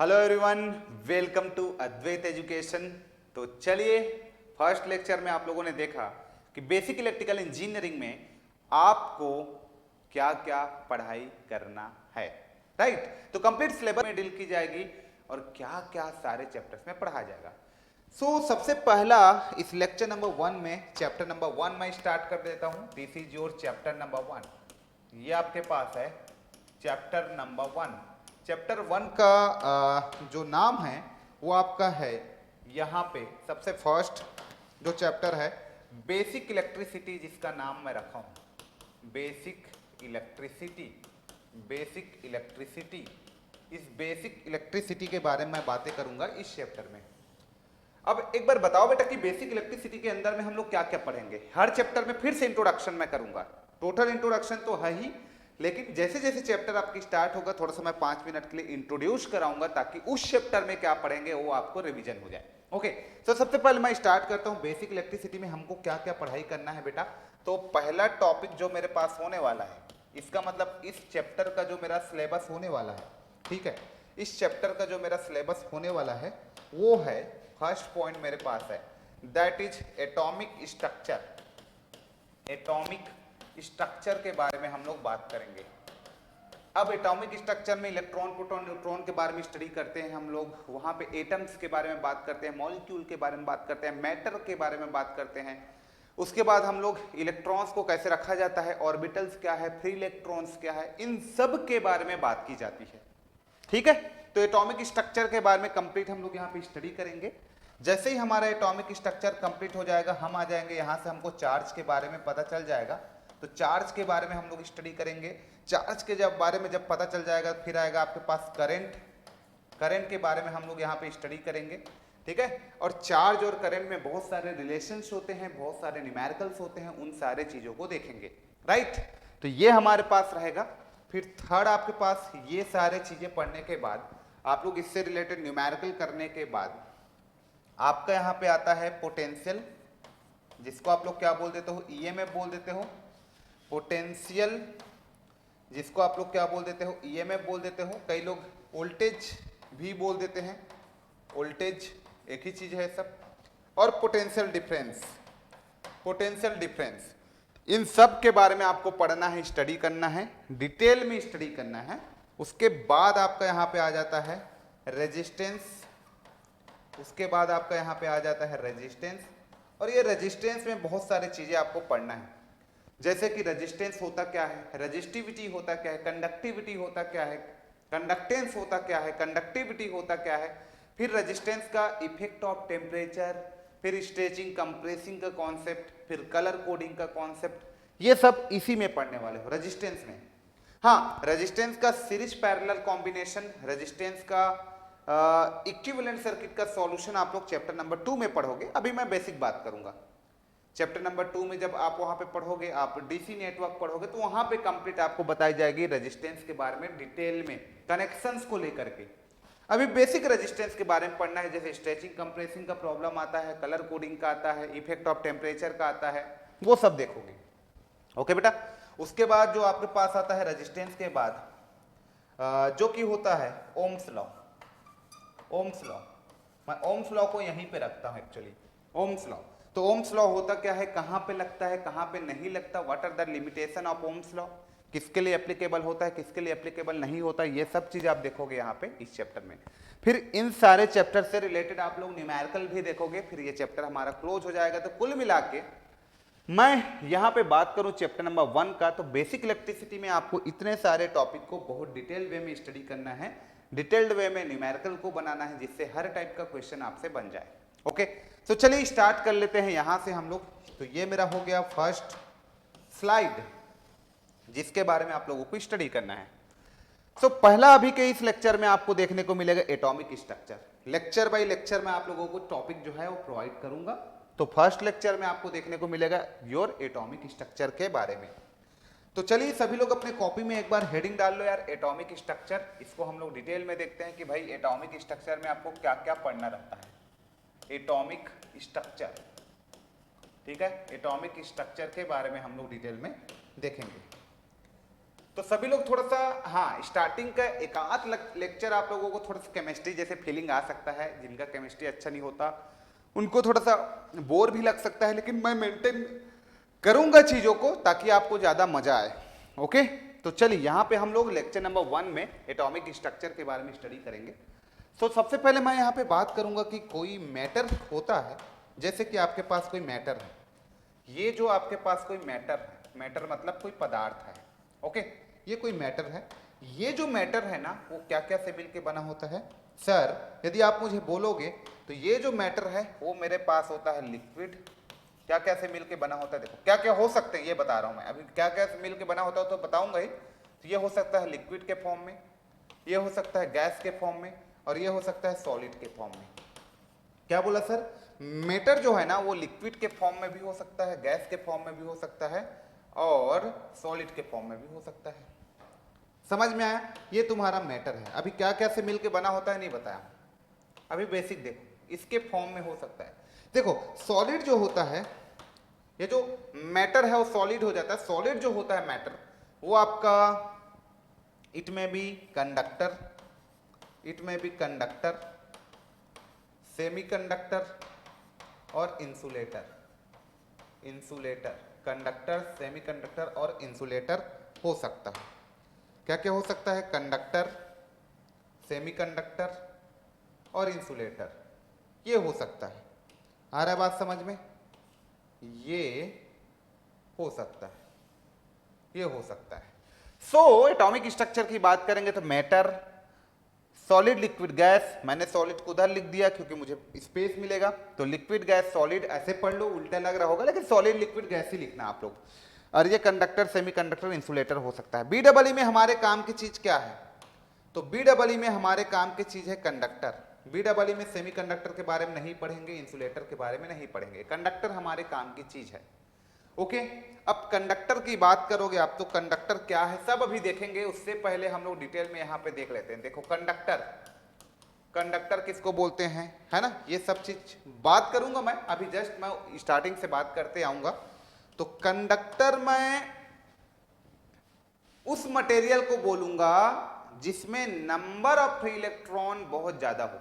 Hello everyone, welcome to Advait education. तो चलिए, first lecture में आप लोगों ने देखा कि बेसिक इलेक्ट्रिकल इंजीनियरिंग में आपको क्या क्या पढ़ाई करना है, राइट। तो कंप्लीट सिलेबस में डील की जाएगी और क्या क्या सारे चैप्टर्स में पढ़ा जाएगा। सबसे पहला इस लेक्चर नंबर 1 में चैप्टर नंबर 1 में स्टार्ट कर देता हूं। This is your chapter number 1। ये आपके पास है चैप्टर नंबर 1। चैप्टर 1 का जो नाम है वो आपका है यहाँ पे सबसे फर्स्ट जो चैप्टर है बेसिक इलेक्ट्रिसिटी, जिसका नाम मैं रखा हूँ बेसिक इलेक्ट्रिसिटी। बेसिक इलेक्ट्रिसिटी, इस बेसिक इलेक्ट्रिसिटी के बारे में मैं बातें करूंगा इस चैप्टर में। अब एक बार बताओ बेटा कि बेसिक इलेक्ट्रिसिटी के अंदर में हम लोग क्या क्या पढ़ेंगे। हर चैप्टर में फिर से इंट्रोडक्शन मैं करूंगा, टोटल इंट्रोडक्शन तो है ही, लेकिन जैसे जैसे चैप्टर आपकी स्टार्ट होगा थोड़ा सा मैं 5 मिनट के लिए इंट्रोड्यूस कराऊंगा ताकि उस चैप्टर में क्या पढ़ेंगे वो आपको रिवीजन हो जाए। ओके, तो सबसे पहले मैं स्टार्ट करता हूं बेसिक इलेक्ट्रिसिटी में हमको क्या क्या पढ़ाई करना है बेटा। तो पहला टॉपिक जो मेरे पास होने वाला है, इसका मतलब इस चैप्टर का जो मेरा सिलेबस होने वाला है, ठीक है, इस चैप्टर का जो मेरा सिलेबस होने वाला है वो है, फर्स्ट पॉइंट मेरे पास है that is atomic structure. Atomic structure के बारे में हम लोग बात करेंगे। अब एटॉमिक स्ट्रक्चर में इलेक्ट्रॉन, प्रोटॉन, न्यूट्रॉन के बारे में स्टडी करते हैं हम लोग, वहां पे एटम्स के बारे में बात करते हैं, मॉलिक्यूल के बारे में बात करते हैं, मैटर के बारे में बात करते हैं। उसके बाद हम लोग इलेक्ट्रॉन्स को कैसे रखा जाता है, ऑर्बिटल्स क्या है, फ्री इलेक्ट्रॉन्स क्या है, इन सब के बारे में बात की जाती है, ठीक है। तो एटॉमिक स्ट्रक्चर के बारे में कंप्लीट हम लोग यहाँ पे स्टडी करेंगे। जैसे ही हमारा एटॉमिक स्ट्रक्चर कंप्लीट हो जाएगा हम आ जाएंगे यहाँ से, हमको चार्ज के बारे में पता चल जाएगा, तो चार्ज के बारे में हम लोग स्टडी करेंगे। चार्ज के बारे में जब पता चल जाएगा फिर आएगा आपके पास करंट। करंट के बारे में हम लोग यहाँ पे स्टडी करेंगे, ठीक है। और चार्ज और करंट में बहुत सारे रिलेशंस होते हैं, बहुत सारे न्यूमेरिकल्स होते हैं, उन सारे चीजों को देखेंगे, राइट। तो ये हमारे पास रहेगा। फिर थर्ड आपके पास ये सारे चीजें पढ़ने के बाद आप लोग इससे रिलेटेड न्यूमेरिकल करने के बाद आपका यहाँ पे आता है पोटेंशियल, जिसको आप लोग क्या बोल देते हो, ईएमएफ बोल देते हो। पोटेंशियल, जिसको आप लोग क्या बोल देते हो, ईएमएफ बोल देते हो। कई लोग वोल्टेज भी बोल देते हैं, वोल्टेज एक ही चीज है सब। और पोटेंशियल डिफरेंस, पोटेंशियल डिफरेंस, इन सब के बारे में आपको पढ़ना है, स्टडी करना है, डिटेल में स्टडी करना है। उसके बाद आपका यहाँ पे आ जाता है रेजिस्टेंस। उसके बाद आपका यहाँ पे आ जाता है रेजिस्टेंस। और ये रेजिस्टेंस में बहुत सारी चीजें आपको पढ़ना है, जैसे कि रेजिस्टेंस होता क्या है, रेजिस्टिविटी होता क्या है, कंडक्टिविटी होता क्या है, कंडक्टेंस होता क्या है, कंडक्टिविटी होता क्या है, फिर रेजिस्टेंस का इफेक्ट ऑफ टेम्परेचर, फिर स्ट्रेचिंग कंप्रेसिंग का कॉन्सेप्ट, फिर कलर कोडिंग का कॉन्सेप्ट, ये सब इसी में पढ़ने वाले हो रेजिस्टेंस में। हाँ, रेजिस्टेंस का सीरीज पैरेलल कॉम्बिनेशन, रेजिस्टेंस का इक्विवेलेंट सर्किट का सॉल्यूशन आप लोग चैप्टर नंबर 2 में पढ़ोगे। अभी मैं बेसिक बात करूंगा। चैप्टर नंबर 2 में जब आप वहां पे पढ़ोगे, आप डीसी नेटवर्क पढ़ोगे, तो वहां पे कंप्लीट आपको बताई जाएगी रेजिस्टेंस के बारे में डिटेल में, कनेक्शंस को लेकर के। अभी बेसिक रेजिस्टेंस के बारे में पढ़ना है, जैसे स्ट्रेचिंग कंप्रेसिंग का प्रॉब्लम आता है, कलर कोडिंग का आता है, इफेक्ट ऑफ टेम्परेचर का आता है, वो सब देखोगे। ओके बेटा। उसके बाद जो आपके पास आता है रेजिस्टेंस के बाद जो कि होता है ओम्स लॉ। ओम्स लॉ, मैं ओम्स लॉ को यहीं पे रखता हूं एक्चुअली। ओम्स लॉ, तो ओम्स लॉ होता क्या है, कहां पे लगता है, कहां पे नहीं लगता, what are the limitation of Ohm's law, किसके लिए एप्लीकेबल होता है, किसके लिए एप्लीकेबल नहीं होता, ये सब चीज आप देखोगे यहाँ पे इस चैप्टर में। फिर इन सारे चैप्टर से रिलेटेड आप लोग न्यूमेरिकल भी देखोगे, फिर ये चैप्टर हमारा क्लोज हो जाएगा। तो कुल मिला के मैं यहाँ पे बात करूं चैप्टर नंबर 1 का, तो बेसिक इलेक्ट्रिसिटी में आपको इतने सारे टॉपिक को बहुत डिटेल वे में स्टडी करना है, डिटेल्ड वे में न्यूमेरिकल को बनाना है, जिससे हर टाइप का क्वेश्चन आपसे बन जाए। ओके, तो चलिए स्टार्ट कर लेते हैं यहां से हम लोग। तो ये मेरा हो गया फर्स्ट स्लाइड, जिसके बारे में आप लोगों को स्टडी करना है। पहला अभी के इस लेक्चर में आपको देखने को मिलेगा atomic structure. Lecture by lecture में आप लोगों को टॉपिक जो है वो प्रोवाइड करूंगा। तो फर्स्ट लेक्चर में आपको देखने को मिलेगा योर एटॉमिक स्ट्रक्चर के बारे में। तो चलिए सभी लोग अपने कॉपी में एक बार हेडिंग डाल लो यार, एटॉमिक स्ट्रक्चर। इसको हम लोग डिटेल में देखते हैं कि भाई एटॉमिक स्ट्रक्चर में आपको क्या क्या पढ़ना रहता है। एटॉमिक स्ट्रक्चर, ठीक है, एटॉमिक स्ट्रक्चर के बारे में हम लोग डिटेल में देखेंगे। तो सभी लोग थोड़ा सा, हाँ, स्टार्टिंग का एक आध लेक्चर आप लोगों को थोड़ा सा केमिस्ट्री जैसे फीलिंग आ सकता है, जिनका केमिस्ट्री अच्छा नहीं होता उनको थोड़ा सा बोर भी लग सकता है, लेकिन मैं मेंटेन करूंगा चीजों को ताकि आपको ज्यादा मजा आए। ओके, तो चलिए यहाँ पे हम लोग लेक्चर नंबर 1 में एटॉमिक स्ट्रक्चर के बारे में स्टडी करेंगे। तो सबसे पहले मैं यहाँ पे बात करूंगा कि कोई मैटर होता है, जैसे कि आपके पास कोई मैटर है, ये जो आपके पास कोई मैटर है, मैटर मतलब कोई पदार्थ है। ओके, ये कोई मैटर है, ये जो मैटर है ना वो क्या क्या से मिलके बना होता है? सर यदि आप मुझे बोलोगे तो ये जो मैटर है वो मेरे पास होता है लिक्विड, क्या क्या से मिलके बना होता है, देखो क्या क्या हो सकते हैं ये बता रहा हूं मैं, अभी क्या क्या से मिलके बना होता है तो बताऊंगा ही। तो ये हो सकता है लिक्विड के फॉर्म में, ये हो सकता है गैस के फॉर्म में, और ये हो सकता है सॉलिड के फॉर्म में। क्या बोला सर? मैटर जो है ना वो लिक्विड के फॉर्म में भी हो सकता है, गैस के फॉर्म में भी हो सकता है, और सॉलिड के फॉर्म में भी हो सकता है। समझ में आया? ये तुम्हारा मैटर है। अभी क्या क्या से मिलके बना होता है नहीं बताया, अभी बेसिक देखो, इसके फॉर्म में हो सकता है। देखो सॉलिड जो होता है, ये जो मैटर है वो सॉलिड हो जाता है। सॉलिड जो होता है मैटर वो आपका इट में बी कंडक्टर, इट में बी कंडक्टर, सेमीकंडक्टर और इंसुलेटर। इंसुलेटर, कंडक्टर, सेमीकंडक्टर और इंसुलेटर हो सकता है। क्या क्या हो सकता है? कंडक्टर, सेमीकंडक्टर और इंसुलेटर, ये हो सकता है। आ रहा है बात समझ में? ये हो सकता है, ये हो सकता है। सो एटॉमिक स्ट्रक्चर की बात करेंगे तो मैटर, सॉलिड, लिक्विड, गैस। मैंने सॉलिड को उधर लिख दिया क्योंकि मुझे स्पेस मिलेगा, तो लिक्विड, गैस, सॉलिड ऐसे पढ़ लो, उल्टा लग रहा होगा लेकिन सॉलिड, लिक्विड, गैस ही लिखना आप लोग। और ये कंडक्टर, सेमीकंडक्टर, इंसुलेटर हो सकता है। BEE में हमारे काम की चीज क्या है? तो BEE में हमारे काम की चीज है कंडक्टर। BEE में सेमीकंडक्टर के बारे में नहीं पढ़ेंगे, इंसुलेटर के बारे में नहीं पढ़ेंगे, कंडक्टर हमारे काम की चीज है। ओके, अब कंडक्टर की बात करोगे आप तो कंडक्टर क्या है सब अभी देखेंगे, उससे पहले हम लोग डिटेल में यहाँ पे देख लेते हैं। देखो कंडक्टर, कंडक्टर किसको बोलते हैं, है ना, ये सब चीज बात करूंगा मैं, अभी जस्ट मैं स्टार्टिंग से बात करते आऊंगा। तो कंडक्टर मैं उस मटेरियल को बोलूंगा जिसमें नंबर ऑफ फ्री इलेक्ट्रॉन बहुत ज्यादा हो,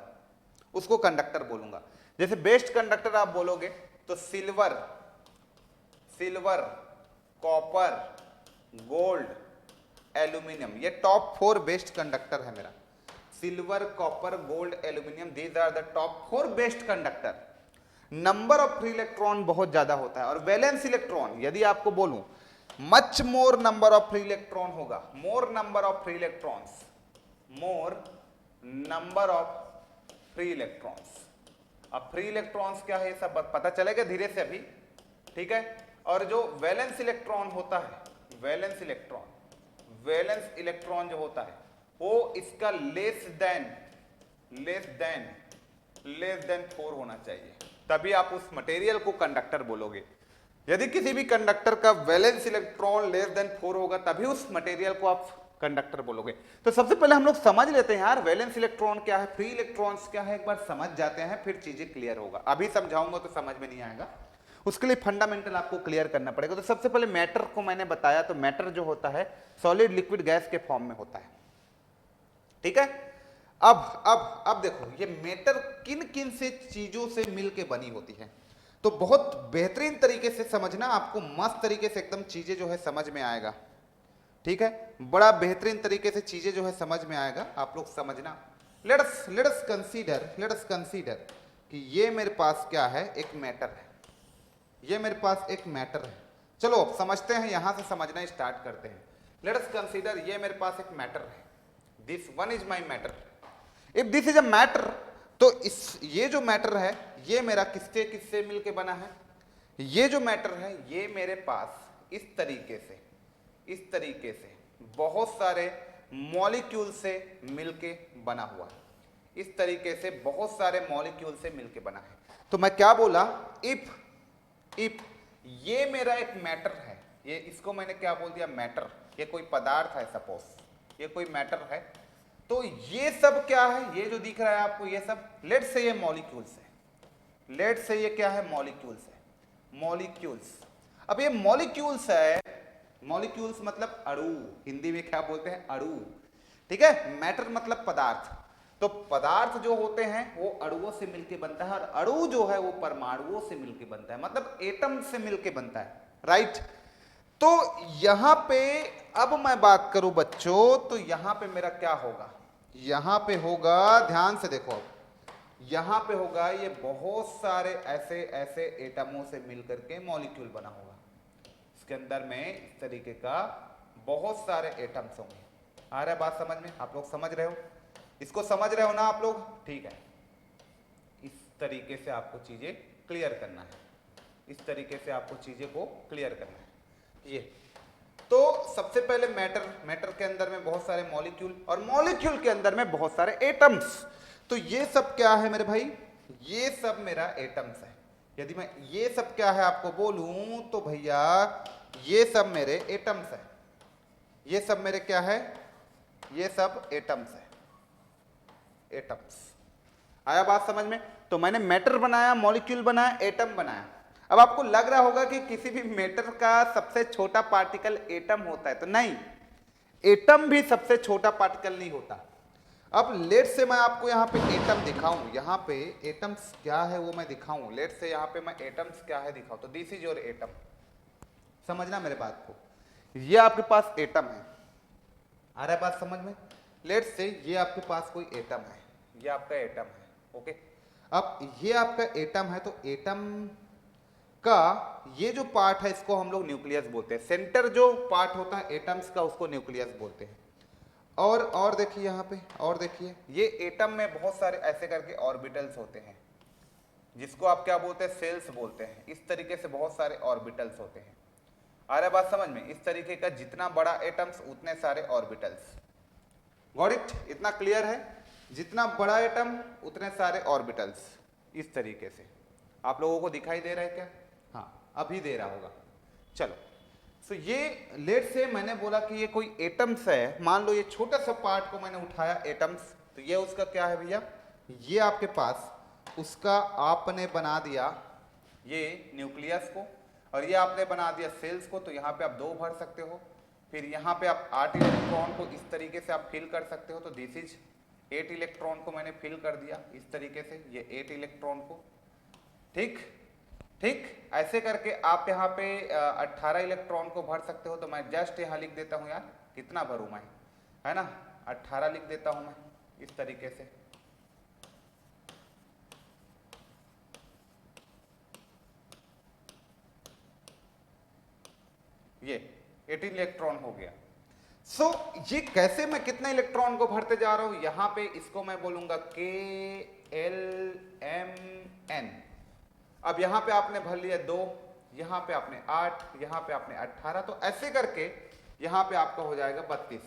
उसको कंडक्टर बोलूंगा। जैसे बेस्ट कंडक्टर आप बोलोगे तो silver, silver, copper, gold, aluminium, ये टॉप 4 बेस्ट कंडक्टर है मेरा। Silver, copper, gold, aluminium, these are the top 4 best conductor. Number of free electron बहुत ज्यादा होता है। और वैलेंस इलेक्ट्रॉन यदि आपको बोलूं, much more number of free electron होगा, more number of free electrons, more number of free electrons. अब फ्री इलेक्ट्रॉन्स क्या है ये सब पता चलेगा धीरे से अभी, ठीक है। और जो वैलेंस इलेक्ट्रॉन होता है, वैलेंस इलेक्ट्रॉन, वैलेंस इलेक्ट्रॉन जो होता है वो इसका लेस देन 4 होना चाहिए, तभी आप उस मटेरियल को कंडक्टर बोलोगे। यदि किसी भी कंडक्टर का वैलेंस इलेक्ट्रॉन लेस देन 4 होगा तभी उस मटेरियल को आप कंडक्टर बोलोगे। तो सबसे पहले हम लोग समझ लेते हैं यार वैलेंस इलेक्ट्रॉन क्या है, फ्री इलेक्ट्रॉन्स क्या है, एक बार समझ जाते हैं फिर चीजें क्लियर होगा। अभी समझाऊंगा तो समझ में नहीं आएगा, उसके लिए फंडामेंटल आपको क्लियर करना पड़ेगा। तो सबसे पहले मैटर को मैंने बताया, तो मैटर जो होता है सॉलिड, लिक्विड, गैस के फॉर्म में होता है, ठीक है। अब देखो ये मैटर किन किन से चीजों से मिलके बनी होती है, तो बहुत बेहतरीन तरीके से समझना, आपको मस्त तरीके से एकदम चीजें जो है समझ में आएगा, ठीक है। बड़ा बेहतरीन तरीके से चीजें जो है समझ में आएगा, आप लोग समझना। लेट अस कंसीडर कि ये मेरे पास क्या है, एक मैटर है, ये मेरे पास एक मैटर है। चलो समझते हैं, यहां से समझना स्टार्ट करते हैं। लेट अस कंसीडर ये मेरे पास एक मैटर है, this one is my matter. If this is a matter, तो ये जो मैटर है ये मेरा किससे किससे मिलके बना है, ये जो मैटर है ये मेरे पास इस तरीके से बहुत सारे मॉलिक्यूल से मिलके बना हुआ है, इस तरीके से बहुत सारे मॉलिक्यूल से मिलके बना है। तो मैं क्या बोला, इफ ये मेरा एक मैटर है, ये इसको मैंने क्या बोल दिया, मैटर, ये कोई पदार्थ है, सपोज ये कोई मैटर है, तो ये सब क्या है, ये जो दिख रहा है आपको ये सब, लेट से ये मॉलिक्यूल्स है, लेट से ये क्या है, मॉलिक्यूल्स है, मॉलिक्यूल्स। अब ये मॉलिक्यूल्स है मॉलिक्यूल्स मतलब अणु, हिंदी में क्या बोलते हैं, अणु, ठीक है। मैटर मतलब पदार्थ, तो पदार्थ जो होते हैं वो अणुओं से मिलके बनता है, और अणु जो है वो परमाणुओं से मिलके बनता है, मतलब एटम से मिलके बनता है, राइट। तो यहां पे अब मैं बात करूं बच्चों, तो यहां पे मेरा क्या होगा, यहां पे होगा, ध्यान से देखो, अब यहां पे होगा ये बहुत सारे ऐसे ऐसे एटमों से मिलकर के मॉलिक्यूल बना होगा, इसके अंदर में इस तरीके का बहुत सारे एटम्स होंगे। आ रहा है बात समझ में, आप लोग समझ रहे हो, इसको समझ रहे हो ना आप लोग, ठीक है। इस तरीके से आपको चीजें क्लियर करना है, इस तरीके से आपको चीजें को क्लियर करना है। ये तो सबसे पहले मैटर के अंदर में बहुत सारे मॉलिक्यूल, और मॉलिक्यूल के अंदर में बहुत सारे एटम्स। तो ये सब क्या है मेरे भाई, ये सब मेरा एटम्स है। यदि मैं ये सब क्या है आपको बोलूं तो भैया ये सब मेरे एटम्स है, ये सब मेरे क्या है, ये सब एटम्स है, एटम्स। आया बात समझ में। तो मैंने मैटर बनाया, मॉलिक्यूल बनाया, एटम बनाया। अब आपको लग रहा होगा कि किसी भी मैटर का सबसे छोटा पार्टिकल एटम होता है, तो नहीं, एटम भी सबसे छोटा पार्टिकल नहीं होता। अब लेट से मैं आपको यहाँ पे एटम दिखाऊं, यहाँ पे एटम्स क्या है वो मैं दिखाऊं, लेट से यहाँ पे मैं एटम्स क्या है दिखाऊं, तो दिस इज योर एटम, समझना मेरे बात को। ये आपके पास एटम है, आ रहा है बात समझ में। लेट से ये आपके पास कोई एटम है, ये आपका एटम है, ओके। अब ये आपका एटम है, तो एटम का ये जो पार्ट है इसको हम लोग न्यूक्लियस बोलते हैं, सेंटर जो पार्ट होता है एटम्स का उसको न्यूक्लियस बोलते हैं। और देखिए यहाँ पे, और देखिए ये एटम में बहुत सारे ऐसे करके ऑर्बिटल्स होते हैं, जिसको आप क्या बोलते हैं, सेल्स बोलते हैं। इस तरीके से बहुत सारे ऑर्बिटल्स होते हैं, आ रहा है बात समझ में। इस तरीके का जितना बड़ा एटम्स उतने सारे ऑर्बिटल्स, गॉट इट, इतना क्लियर है, जितना बड़ा एटम उतने सारे ऑर्बिटल्स। इस तरीके से आप लोगों को दिखाई दे रहा है क्या, हाँ अभी दे रहा होगा, चलो। सो ये लेट से मैंने बोला कि ये कोई एटम्स है, मान लो ये छोटा सा पार्ट को मैंने उठाया एटम्स, तो ये उसका क्या है भैया, ये आपके पास उसका आपने बना दिया ये न्यूक्लियस को, और ये आपने बना दिया सेल्स को, तो यहाँ पे आप 2 भर सकते हो। फिर यहाँ पे आप 8 इलेक्ट्रॉन को इस तरीके से आप फिल कर सकते हो, तो दिस इज 8 इलेक्ट्रॉन को मैंने फिल कर दिया इस तरीके से, ये 8 इलेक्ट्रॉन को, ठीक ठीक। ऐसे करके आप यहाँ पे 18 इलेक्ट्रॉन को भर सकते हो, तो मैं जस्ट यहाँ लिख देता हूँ यार, कितना भरूँ मैं, है ना, 18 लिख देता हूँ मैं इस तरीके से। ये 18 इलेक्ट्रॉन हो गया। सो ये कैसे मैं कितने इलेक्ट्रॉन को भरते जा रहा हूं, यहां पे इसको मैं बोलूंगा KLMN। अब यहां पे आपने भर लिया 2, यहां पे आपने 8, यहां पे आपने 18, तो ऐसे करके यहां पे आपका हो जाएगा 32।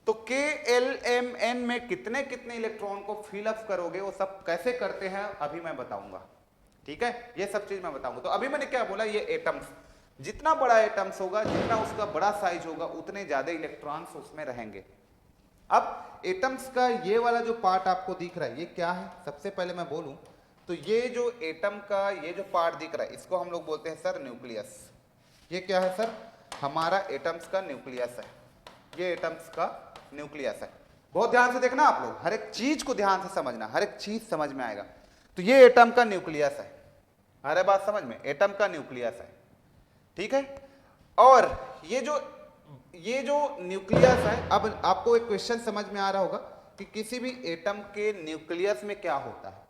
तो KLMN में कितने कितने इलेक्ट्रॉन को फिलअप करोगे, वो सब कैसे करते हैं अभी मैं बताऊंगा, ठीक है, ये सब चीज मैं बताऊंगा। तो अभी मैंने क्या बोला, ये एटम्स, जितना बड़ा एटम्स होगा, जितना उसका बड़ा साइज होगा, उतने ज्यादा इलेक्ट्रॉन्स उसमें रहेंगे। अब एटम्स का ये वाला जो पार्ट आपको दिख रहा है, ये क्या है, सबसे पहले मैं बोलूं तो ये जो एटम का ये जो पार्ट दिख रहा है, इसको हम लोग बोलते हैं सर न्यूक्लियस। ये क्या है सर, हमारा एटम्स का न्यूक्लियस है, ये एटम्स का न्यूक्लियस है। बहुत ध्यान से देखना आप लोग, हर एक चीज को ध्यान से समझना, हर एक चीज समझ में आएगा। तो ये एटम का न्यूक्लियस है, अरे बात समझ में, एटम का न्यूक्लियस है, ठीक है। और ये जो न्यूक्लियस है, अब आपको एक क्वेश्चन समझ में आ रहा होगा कि किसी भी एटम के न्यूक्लियस में क्या होता है।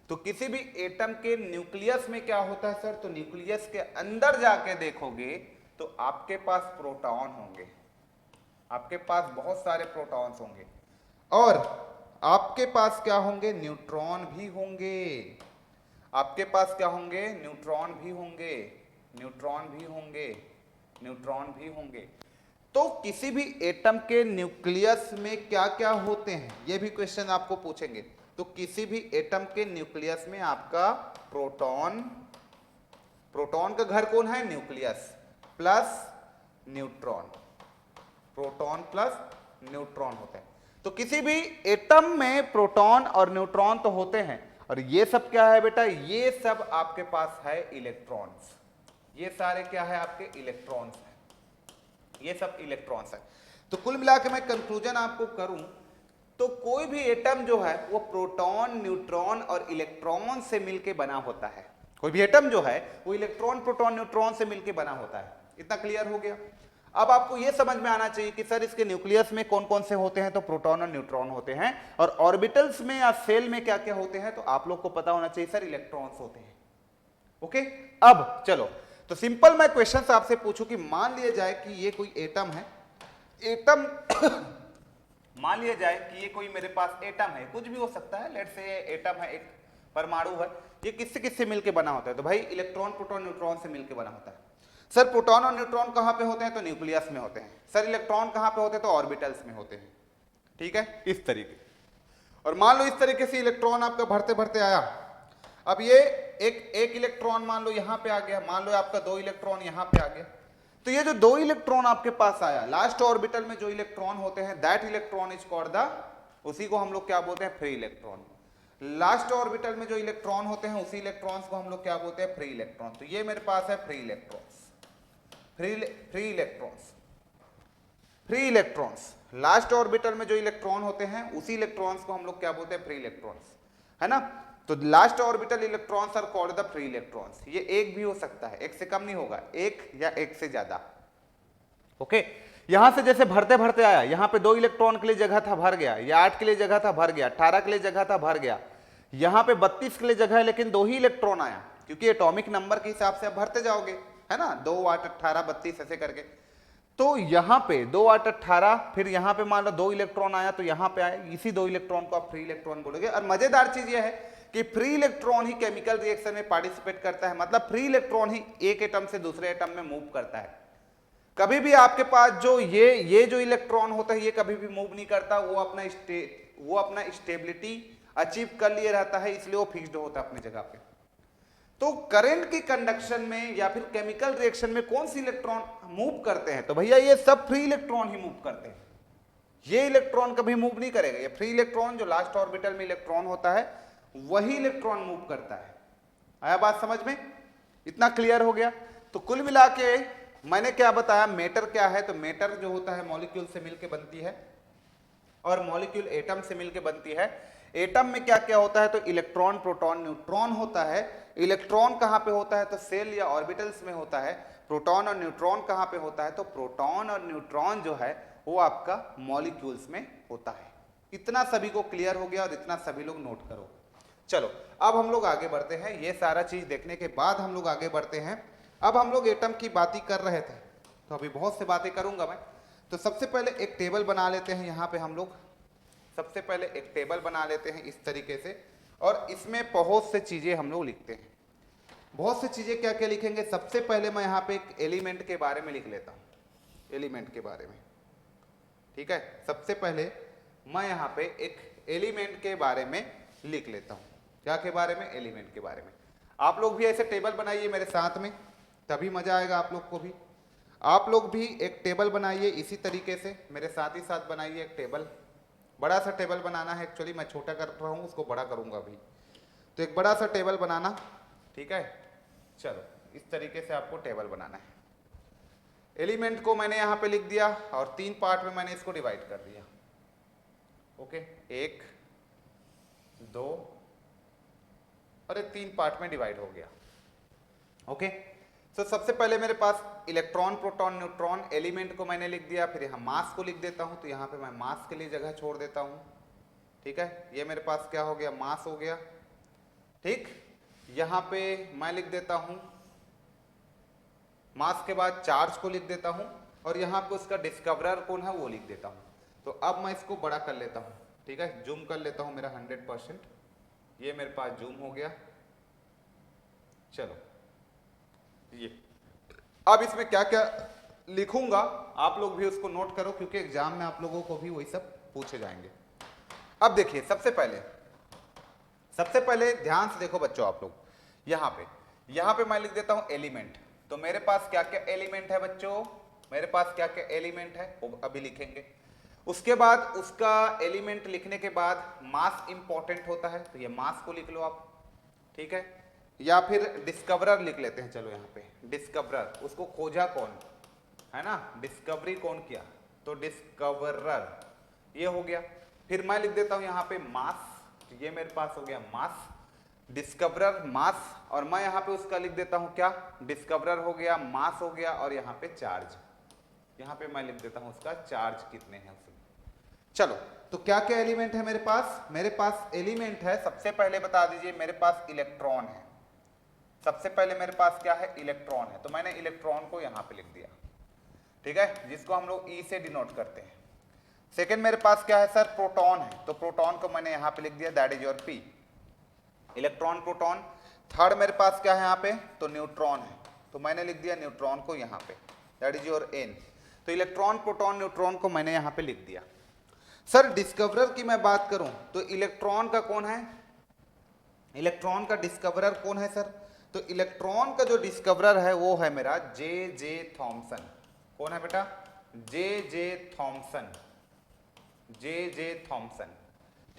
तो किसी भी एटम के न्यूक्लियस में क्या होता है सर, तो न्यूक्लियस के अंदर जाके देखोगे तो आपके पास प्रोटॉन होंगे, आपके पास बहुत सारे प्रोटॉन्स होंगे, और आपके पास क्या होंगे, न्यूट्रॉन भी होंगे। आपके पास क्या होंगे, न्यूट्रॉन भी होंगे, न्यूट्रॉन भी होंगे, न्यूट्रॉन भी होंगे। तो किसी भी एटम के न्यूक्लियस में क्या क्या होते हैं, ये भी क्वेश्चन आपको पूछेंगे। तो किसी भी एटम के न्यूक्लियस में आपका प्रोटॉन, प्रोटॉन का घर कौन है, nucleus plus neutron, proton plus neutron होते हैं। तो किसी भी एटम में प्रोटॉन और न्यूट्रॉन तो होते हैं, और ये सब क्या है बेटा, ये सब आपके पास है इलेक्ट्रॉन्स, ये सारे क्या है आपके इलेक्ट्रॉन्स हैं, ये सब इलेक्ट्रॉन्स है। तो कुल मिला के मैं कंक्लूजन आपको करूं तो कोई भी एटम जो है वो प्रोटॉन, न्यूट्रॉन और इलेक्ट्रॉन से मिलके बना होता है। कोई भी एटम जो है वो इलेक्ट्रॉन, प्रोटॉन, न्यूट्रॉन से मिलके बना होता है। इतना क्लियर हो गया। अब आपको ये समझ में आना चाहिए कि सर इसके न्यूक्लियस में कौन कौन से होते हैं, तो प्रोटॉन और न्यूट्रॉन होते हैं, और ऑर्बिटल्स में या सेल में क्या क्या होते हैं, तो आप लोग को पता होना चाहिए सर इलेक्ट्रॉन्स होते हैं। ओके, अब चलो तो सिंपल मैं क्वेश्चन आपसे पूछूं कि मान लिया जाए कि ये कोई एटम है, एटम मान लिया जाए कि ये कोई मेरे पास एटम है, कुछ भी हो सकता है, लेट्स से एटम है, एक परमाणु है, ये किससे किससे मिलके बना होता है, तो भाई इलेक्ट्रॉन, प्रोटॉन, न्यूट्रॉन से मिलके बना होता है। सर प्रोटॉन और न्यूट्रॉन कहां पे होते हैं, तो न्यूक्लियस में होते हैं। सर इलेक्ट्रॉन कहां पे होते हैं, तो ऑर्बिटल्स में होते हैं। ठीक है, इस तरीके। और मान लो इस तरीके से इलेक्ट्रॉन आपका भरते भरते आया, अब ये एक इलेक्ट्रॉन मान लो यहां पे आ गया, मान लो आपका 2 इलेक्ट्रॉन यहां पे आ गया, तो ये जो 2 इलेक्ट्रॉन आपके पास आया, लास्ट ऑर्बिटल में जो इलेक्ट्रॉन होते हैं, that electron is called the, उसी को हम लोग क्या बोलते हैं, फ्री इलेक्ट्रॉन। लास्ट ऑर्बिटल में जो इलेक्ट्रॉन होते हैं उसी इलेक्ट्रॉन्स को हम लोग क्या बोलते हैं, फ्री इलेक्ट्रॉन। तो ये मेरे पास है free electrons, free electrons, free electrons. Last orbital में जो इलेक्ट्रॉन होते हैं उसी इलेक्ट्रॉन्स को हम लोग क्या बोलते हैं, फ्री इलेक्ट्रॉन्स, है ना। तो last orbital electrons are called the free electrons. ये एक भी हो सकता है, एक से कम नहीं होगा, एक या एक से ज्यादा। ओके, यहां से जैसे भरते भरते आया, यहां पे 2 इलेक्ट्रॉन के लिए जगह था, भर गया, या 8 के लिए जगह था, भर गया, 18 के लिए जगह था, भर गया, यहां पे 32 के लिए जगह है लेकिन 2 ही इलेक्ट्रॉन आया, क्योंकि एटॉमिक नंबर के हिसाब से आप भरते जाओगे, है ना, 2 8 18 32 ऐसे करके। तो यहां पे 2 8 18, फिर यहां पे मान लो 2 इलेक्ट्रॉन आया, तो यहां पे आया, इसी 2 इलेक्ट्रॉन को आप फ्री इलेक्ट्रॉन बोलोगे। और मजेदार चीज यह है कि फ्री इलेक्ट्रॉन ही केमिकल रिएक्शन में पार्टिसिपेट करता है, मतलब फ्री इलेक्ट्रॉन ही एक एटम से दूसरे एटम में मूव करता है। कभी भी आपके पास जो ये जो इलेक्ट्रॉन होता है ये कभी भी मूव नहीं करता, वो अपना स्टेबिलिटी अचीव कर लिए रहता है, इसलिए वो फिक्स्ड होता है अपनी जगह पे। तो करंट की कंडक्शन में या फिर केमिकल रिएक्शन में कौन सी इलेक्ट्रॉन मूव करते हैं, तो भैया ये सब फ्री इलेक्ट्रॉन ही मूव करते हैं। ये इलेक्ट्रॉन कभी मूव नहीं करेगा, ये फ्री इलेक्ट्रॉन जो लास्ट ऑर्बिटल में इलेक्ट्रॉन होता है वही इलेक्ट्रॉन मूव करता है। आया बात समझ में, इतना क्लियर हो गया। तो कुल मिला के मैंने क्या बताया, मैटर क्या है, तो मैटर जो होता है मॉलिक्यूल से मिलकर बनती है, और मॉलिक्यूल एटम से मिलकर बनती है। एटम में क्या क्या होता है, तो इलेक्ट्रॉन, प्रोटॉन, न्यूट्रॉन होता है। इलेक्ट्रॉन कहां पे होता है, तो सेल या ऑर्बिटल्स में होता है। प्रोटॉन और न्यूट्रॉन कहां पे होता है, तो प्रोटॉन और न्यूट्रॉन जो है वो आपका मॉलिक्यूल्स में होता है। इतना सभी को क्लियर हो गया और इतना सभी लोग नोट करो। चलो अब हम लोग आगे बढ़ते हैं। ये सारा चीज देखने के बाद हम लोग आगे बढ़ते हैं। अब हम लोग एटम की बात ही कर रहे थे, तो अभी बहुत से बातें करूंगा मैं। तो सबसे पहले एक टेबल बना लेते हैं, यहाँ पे हम लोग सबसे पहले एक टेबल बना लेते हैं इस तरीके से, और इसमें बहुत से चीजें हम लोग लिखते हैं। बहुत से चीजें क्या क्या लिखेंगे, सबसे पहले मैं यहाँ पे एक एलिमेंट के बारे में लिख लेता हूँ, एलिमेंट के बारे में। ठीक है, सबसे पहले मैं यहाँ पे एक एलिमेंट के बारे में लिख लेता हूँ। क्या के बारे में, एलिमेंट के बारे में। आप लोग भी ऐसे टेबल बनाइए मेरे साथ में, तभी मजा आएगा आप लोग को भी। आप लोग भी एक टेबल बनाइए इसी तरीके से, मेरे साथ ही साथ बनाइए एक टेबल। बड़ा सा टेबल बनाना है, एक्चुअली मैं छोटा कर रहा हूँ, उसको बड़ा करूँगा अभी। तो एक बड़ा सा टेबल बनाना, ठीक है। चलो इस तरीके से आपको टेबल बनाना है। एलिमेंट को मैंने यहाँ पे लिख दिया और 3 पार्ट में मैंने इसको डिवाइड कर दिया। ओके, 1 2 और ये 3 पार्ट में डिवाइड हो गया। ओके, तो सबसे पहले मेरे पास इलेक्ट्रॉन, प्रोटॉन, न्यूट्रॉन, एलिमेंट को मैंने लिख दिया। फिर यहाँ मास को लिख देता हूँ, तो यहाँ पे मैं मास के लिए जगह छोड़ देता हूँ। ठीक है, ये मेरे पास क्या हो गया, मास हो गया। ठीक, यहाँ पे मैं लिख देता हूँ मास के बाद चार्ज को लिख देता हूँ, और यहाँ पे उसका डिस्कवरर कौन है वो लिख देता हूँ। तो अब मैं इसको बड़ा कर लेता हूँ, ठीक है, जूम कर लेता हूँ मेरा 100%। ये मेरे पास जूम हो गया। चलो ये अब इसमें क्या क्या लिखूंगा आप लोग भी उसको नोट करो, क्योंकि एग्जाम में आप लोगों को भी वही सब पूछे जाएंगे। अब देखिए, सबसे पहले ध्यान से देखो बच्चों, आप लोग यहाँ पे मैं लिख देता हूं एलिमेंट। तो मेरे पास क्या क्या एलिमेंट है बच्चों, मेरे पास क्या क्या एलिमेंट है वो अभी लिखेंगे। उसके बाद उसका एलिमेंट लिखने के बाद मास इंपॉर्टेंट होता है, तो ये मास को लिख लो आप, ठीक है। या फिर डिस्कवरर लिख लेते हैं, चलो यहाँ पे डिस्कवरर, उसको खोजा कौन, है ना, डिस्कवरी कौन किया, तो डिस्कवरर, ये हो गया। फिर मैं लिख देता हूं यहां पे मास, ये मेरे पास हो गया मास, डिस्कवरर मास, और मैं यहां पे उसका लिख देता हूं क्या, डिस्कवरर हो गया, मास हो गया, और यहां पे चार्ज, यहां पे मैं लिख देता हूं उसका चार्ज कितने हैं उसमें। चलो, तो क्या क्या एलिमेंट है मेरे पास, मेरे पास एलिमेंट है, सबसे पहले बता दीजिए मेरे पास इलेक्ट्रॉन है, सबसे पहले मेरे पास क्या है, इलेक्ट्रॉन है, तो मैंने इलेक्ट्रॉन को यहां पे लिख दिया, ठीक है, जिसको हम लोग ई से डिनोट करते हैं। सेकेंड मेरे पास क्या है सर, प्रोटॉन है, तो प्रोटॉन को मैंने यहां पे लिख दिया, that is your P, electron proton. Third मेरे पास क्या है यहाँ पे, तो न्यूट्रॉन है, तो मैंने लिख दिया न्यूट्रॉन को यहाँ पे, दैट इज योर एन। तो इलेक्ट्रॉन प्रोटॉन न्यूट्रॉन को मैंने यहाँ पे लिख दिया। सर डिस्कवरर की मैं बात करूं तो इलेक्ट्रॉन का कौन है, इलेक्ट्रॉन का डिस्कवरर कौन है सर, तो इलेक्ट्रॉन का जो डिस्कवरर है वो है मेरा जे जे थॉमसन। कौन है बेटा, जे जे थॉमसन, जे जे थॉमसन,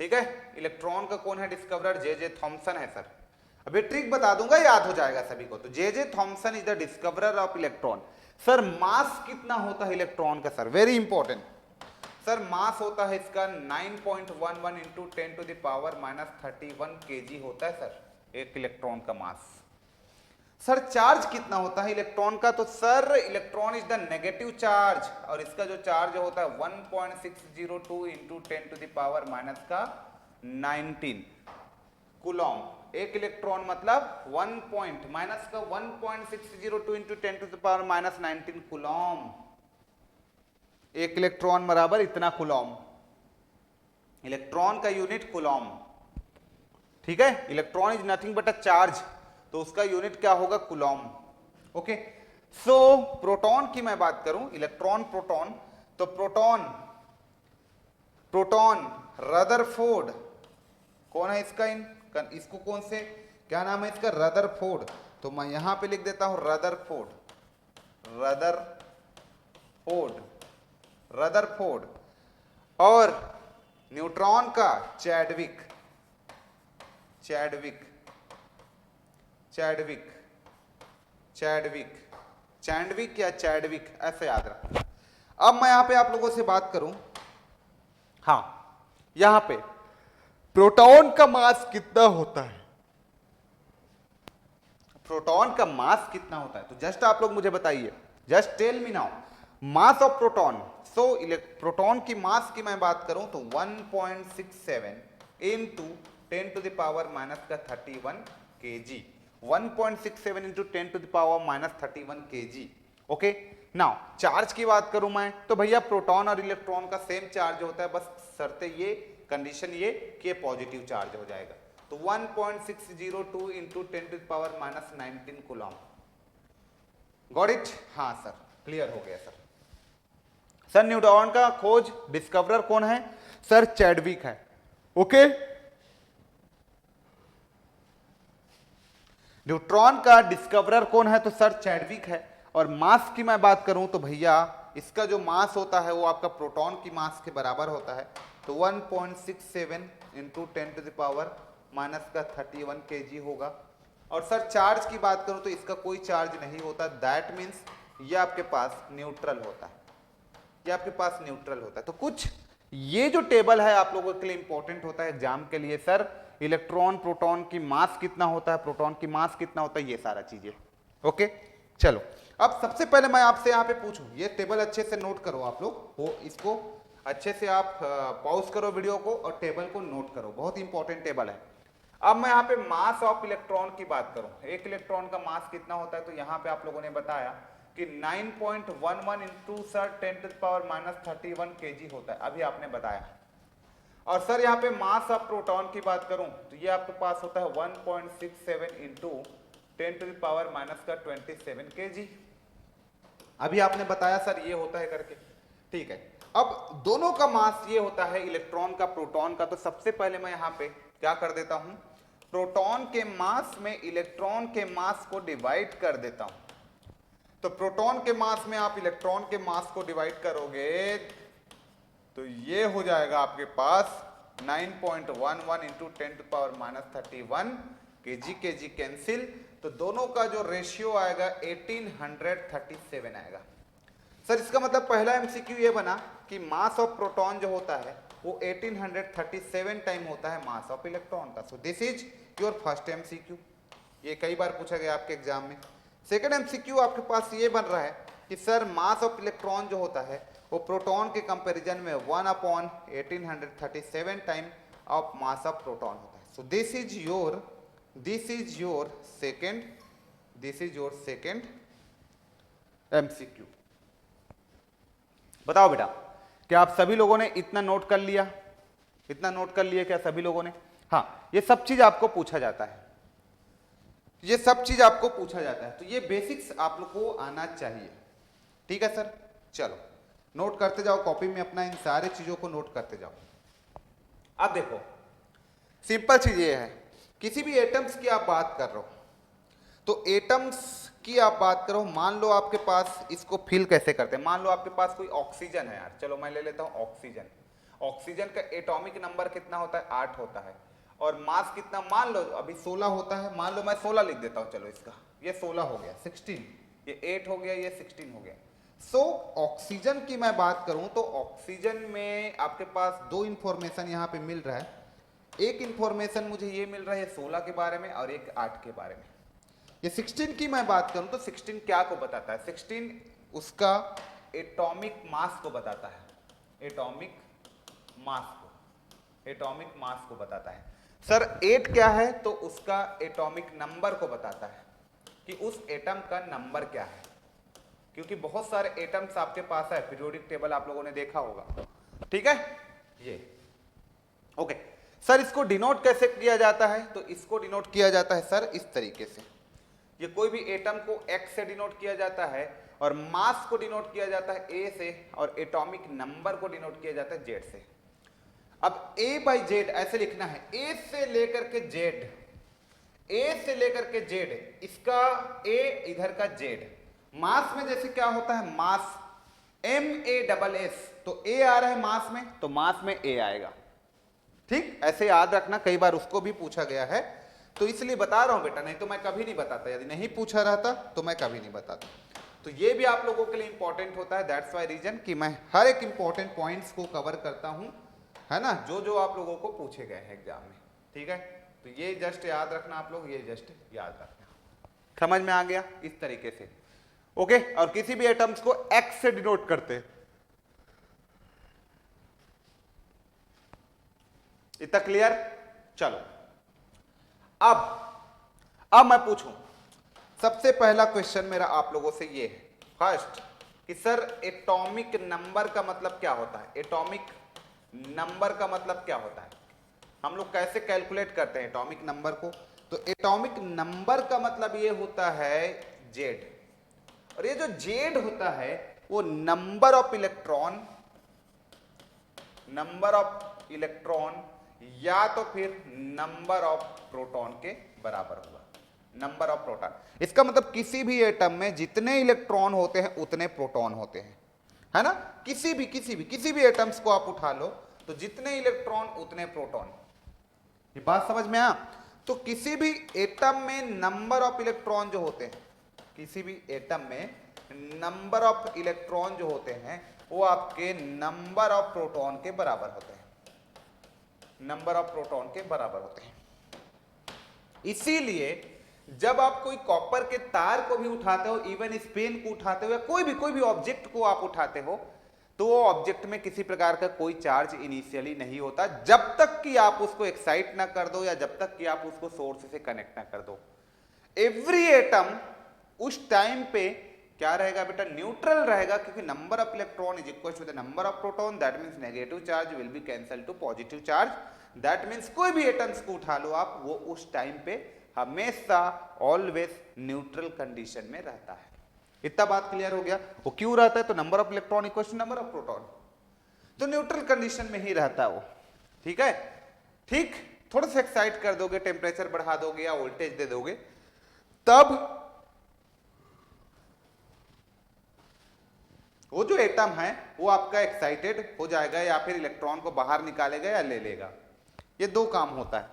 ठीक है, इलेक्ट्रॉन का कौन है डिस्कवरर, जे जे थॉमसन है सर। अभी ट्रिक बता दूंगा, याद हो जाएगा सभी को। तो J J Thomson is the discoverer of electron. Sir mass कितना होता है इलेक्ट्रॉन का, sir very important, sir mass होता है इसका 9.11 into 10 to the power -31 KG होता है सर एक इलेक्ट्रॉन का मास। सर चार्ज कितना होता है इलेक्ट्रॉन का, तो sir electron is the negative charge, और इसका जो चार्ज होता है 1.602 into 10 to the power -19 coulomb. एक इलेक्ट्रॉन मतलब 1.602 into 10 to the power -19 coulomb. एक इलेक्ट्रॉन बराबर इतना कूलॉम, इलेक्ट्रॉन का यूनिट कूलॉम, ठीक है, electron is nothing but a charge, तो उसका यूनिट क्या होगा, कूलॉम। ओके, सो प्रोटॉन की मैं बात करूं, इलेक्ट्रॉन प्रोटॉन, तो प्रोटॉन, प्रोटॉन रदरफोर्ड, कौन है इसका, इसको कौन से, क्या नाम है इसका, रदरफोर्ड, तो मैं यहां पे लिख देता हूं रदरफोर्ड, रदरफोर्ड, रदरफोर्ड। और न्यूट्रॉन का चैडविक, चैडविक, चैडविक, चैडविक, चैंडविक या चैडविक, ऐसे याद रखना। अब मैं यहां पे आप लोगों से बात करूं, हाँ यहां पे प्रोटॉन का मास कितना होता है, प्रोटॉन का मास कितना होता है, तो जस्ट आप लोग मुझे बताइए, just tell me now mass of proton. So proton की मास की मैं बात करूं तो 1.67 into 10 to the power -31 kg, 1.67 into 10 to the power -31 kg। Okay, now charge की बात करूं मैं तो भैया प्रोटॉन और इलेक्ट्रॉन का सेम चार्ज होता है, बस शर्त ये, कंडीशन ये कि ये पॉजिटिव चार्ज हो जाएगा, तो 1.602 into 10 to the power -19 coulomb. Got it, हाँ सर क्लियर हो गया सर। सर न्यूट्रॉन का खोज डिस्कवरर कौन है, सर चैडविक है। ओके, न्यूट्रॉन का डिस्कवरर कौन है, तो सर चैडविक है। और मास की मैं बात करूं तो भैया इसका जो मास होता है वो आपका प्रोटॉन की मास के बराबर होता है, तो 1.67 into 10 to the power -31 kg होगा। और सर चार्ज की बात करूं तो इसका कोई चार्ज नहीं होता, दैट मीन्स ये आपके पास न्यूट्रल होता है, ये आपके पास न्यूट्रल होता है। तो कुछ ये जो टेबल है आप लोगों के लिए इंपॉर्टेंट होता है एग्जाम के लिए, सर इलेक्ट्रॉन प्रोटॉन की मास कितना होता है, प्रोटॉन की मास कितना होता है, ये सारा चीजें। ओके चलो, अब सबसे पहले मैं आपसे यहाँ पे पूछूं, ये टेबल अच्छे से नोट करो आप लोग, हो इसको अच्छे से आप पॉज करो वीडियो को और टेबल को नोट करो, बहुत इंपॉर्टेंट टेबल है। अब मैं यहाँ पे मास ऑफ इलेक्ट्रॉन की बात करूं, एक इलेक्ट्रॉन का मास कितना होता है, तो यहाँ पे आप लोगों ने बताया कि 9.11 into sir 10 to the power -31 kg होता है, अभी आपने बताया। और सर यहाँ पे मास ऑफ प्रोटॉन की बात करूं तो ये आपके पास होता है 1.67 into 10 to the power -27 kg, अभी आपने बताया सर ये होता है करके, ठीक है। अब दोनों का मास ये होता है, इलेक्ट्रॉन का प्रोटॉन का, तो सबसे पहले मैं यहाँ पे क्या कर देता हूं, प्रोटॉन के मास में इलेक्ट्रॉन के मास को डिवाइड कर देता हूं। तो प्रोटॉन के मास में आप इलेक्ट्रॉन के मास को डिवाइड करोगे तो ये हो जाएगा आपके पास 9.11 into 10 to power -31 kg, kg cancel, तो दोनों का जो रेशियो आएगा 1837 आएगा। सर इसका मतलब पहला एमसीक्यू ये बना कि मास ऑफ प्रोटॉन जो होता है वो 1837 टाइम होता है मास ऑफ इलेक्ट्रॉन का। So this is your first MCQ, ये कई बार पूछा गया आपके एग्जाम में। सेकंड एमसीक्यू आपके पास ये बन रहा है कि सर मास ऑफ इलेक्ट्रॉन जो होता है वो प्रोटॉन के कंपैरिजन में 1/1837 time of mass of proton होता है। So this is your second MCQ. बताओ बेटा, क्या आप सभी लोगों ने इतना नोट कर लिया? इतना नोट कर लिया क्या सभी लोगों ने? हाँ, ये सब चीज आपको पूछा जाता है, ये सब चीज आपको पूछा जाता है, तो ये बेसिक्स आप लोग को आना चाहिए। ठीक है सर, चलो नोट करते जाओ कॉपी में अपना, इन सारे चीजों को नोट करते जाओ। अब देखो सिंपल चीज ये है, किसी भी एटम्स की आप बात कर रहे हो तो एटम्स की आप बात करो, मान लो आपके पास, इसको फिल कैसे करते हैं, मान लो आपके पास कोई ऑक्सीजन है यार, चलो मैं ले लेता हूं ऑक्सीजन। ऑक्सीजन का एटॉमिक नंबर कितना होता है? 8 होता है। और मास कितना, मान लो अभी 16 होता है, मान लो मैं 16 लिख देता हूं, चलो इसका, ये 16 हो गया, 16, ये 8 हो गया, ये 16 हो गया। सो ऑक्सीजन की मैं बात करूं तो ऑक्सीजन में आपके पास दो इंफॉर्मेशन यहां पे मिल रहा है। एक इंफॉर्मेशन मुझे ये मिल रहा है 16 के बारे में और एक 8 के बारे में। ये 16 की मैं बात करूं तो 16 क्या को बताता है? 16 उसका एटॉमिक मास को बताता है, एटॉमिक मास को बताता है। सर 8 क्या है? तो उसका एटॉमिक नंबर को बताता है कि उस एटम का नंबर क्या है, क्योंकि बहुत सारे एटम्स आपके पास है, पीरियोडिक टेबल आप लोगों ने देखा होगा। ठीक है, ये ओके। सर इसको डिनोट कैसे किया जाता है? तो इसको डिनोट किया जाता है सर इस तरीके से, ये कोई भी एटम को X से डिनोट किया जाता है और मास को डिनोट किया जाता है A से और एटॉमिक नंबर को डिनोट किया जाता है Z से। अब A/Z ऐसे लिखना है, A से लेकर के Z, इसका A इधर का Z। मास में जैसे क्या होता है, मास MASS, तो A आ रहा है मास में तो मास में A आएगा। ठीक, ऐसे याद रखना, कई बार उसको भी पूछा गया है, तो इसलिए बता रहा हूं बेटा, नहीं तो मैं कभी नहीं बताता, यदि नहीं पूछा रहता तो मैं कभी नहीं बताता। तो ये भी आप लोगों के लिए इंपॉर्टेंट होता है, दैट्स वाई रीजन कि मैं हर एक इंपॉर्टेंट पॉइंट्स को कवर करता हूं, है ना, जो जो आप लोगों को पूछे गए हैं एग्जाम में। ठीक है, तो ये जस्ट याद रखना आप लोग, ये जस्ट याद रखना। समझ में आ गया? इस तरीके से ओके। और किसी भी एटम्स को X से डिनोट करते हैं। इतना क्लियर? चलो अब मैं पूछूं, सबसे पहला क्वेश्चन मेरा आप लोगों से ये है फर्स्ट कि सर एटॉमिक नंबर का मतलब क्या होता है? एटॉमिक नंबर का मतलब क्या होता है? हम लोग कैसे कैलकुलेट करते हैं एटॉमिक नंबर को? तो एटॉमिक नंबर का मतलब ये होता है Z, और ये जो Z होता है वो नंबर ऑफ इलेक्ट्रॉन या तो फिर नंबर ऑफ प्रोटॉन के बराबर होगा, नंबर ऑफ प्रोटॉन। इसका मतलब किसी भी एटम में जितने इलेक्ट्रॉन होते हैं उतने प्रोटॉन होते हैं, है ना। किसी भी एटम्स को आप उठा लो तो जितने इलेक्ट्रॉन उतने प्रोटॉन, ये बात समझ में आ? तो किसी भी एटम में नंबर ऑफ इलेक्ट्रॉन जो होते हैं, किसी भी एटम में नंबर ऑफ इलेक्ट्रॉन जो होते हैं वो आपके नंबर ऑफ प्रोटॉन के बराबर होते हैं, नंबर ऑफ प्रोटॉन के बराबर होते हैं। इसीलिए जब आप कोई कॉपर के तार को भी उठाते हो, इवन इस पेन को उठाते हो, या कोई भी ऑब्जेक्ट को आप उठाते हो, तो वो ऑब्जेक्ट में किसी प्रकार का कोई चार्ज इनिशियली नहीं होता जब तक कि आप उसको एक्साइट ना कर दो या जब तक कि आप उसको सोर्स से कनेक्ट ना कर दो। एवरी एटम उस टाइम पे क्या रहेगा बेटा? न्यूट्रल रहेगा, क्योंकि number of electron is equal to the number of proton, that means negative charge will be cancel to positive charge. That means कोई भी एटम्स को उठा लो आप, वो उस टाइम पे हमेशा ऑलवेज न्यूट्रल कंडीशन में रहता है। इतना बात क्लियर हो गया? वो क्यों रहता है? तो number of electron equal to number of proton, तो न्यूट्रल कंडीशन में ही रहता है वो। ठीक है, ठीक, थोड़ा सा एक्साइट कर दोगे, टेम्परेचर बढ़ा दोगे या वोल्टेज दे दोगे, तब वो जो एटम है वो आपका एक्साइटेड हो जाएगा या फिर इलेक्ट्रॉन को बाहर निकालेगा या ले लेगा। ये दो काम होता है।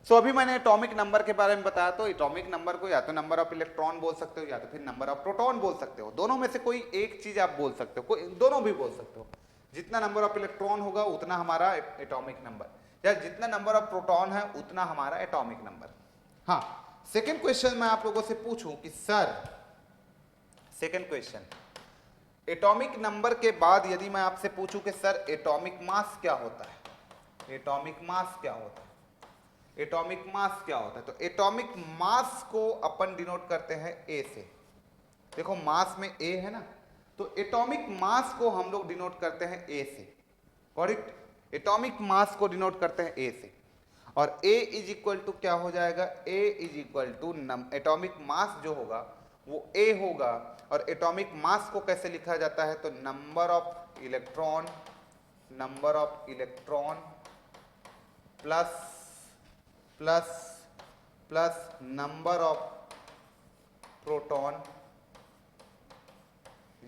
सो अभी मैंने एटॉमिक नंबर के बारे में बताया, तो एटॉमिक नंबर को या तो नंबर ऑफ इलेक्ट्रॉन बोल सकते हो या तो फिर नंबर ऑफ प्रोटॉन बोल सकते हो, दोनों में से कोई एक चीज आप बोल सकते हो, कोई दोनों भी बोल सकते हो। जितना नंबर ऑफ इलेक्ट्रॉन होगा उतना हमारा एटॉमिक नंबर, या जितना नंबर ऑफ प्रोटॉन है उतना हमारा एटॉमिक नंबर। हाँ, सेकेंड क्वेश्चन मैं आप लोगों से पूछूं कि sir, second question, atomic number के बाद यदि मैं आपसे पूछूं कि सर एटॉमिक मास क्या होता है, एटॉमिक मास क्या होता है, एटॉमिक मास क्या होता है, तो एटॉमिक मास को अपन डिनोट करते हैं ए से। देखो मास में ए है ना, तो एटॉमिक मास को हम लोग डिनोट करते हैं ए से, करेक्ट। एटॉमिक मास को डिनोट करते हैं ए से, और ए इज इक्वल टू क्या हो जाएगा, A is equal to atomic mass जो होगा वो ए होगा। और एटॉमिक मास को कैसे लिखा जाता है, तो number of electron, number of electron plus plus plus number of proton,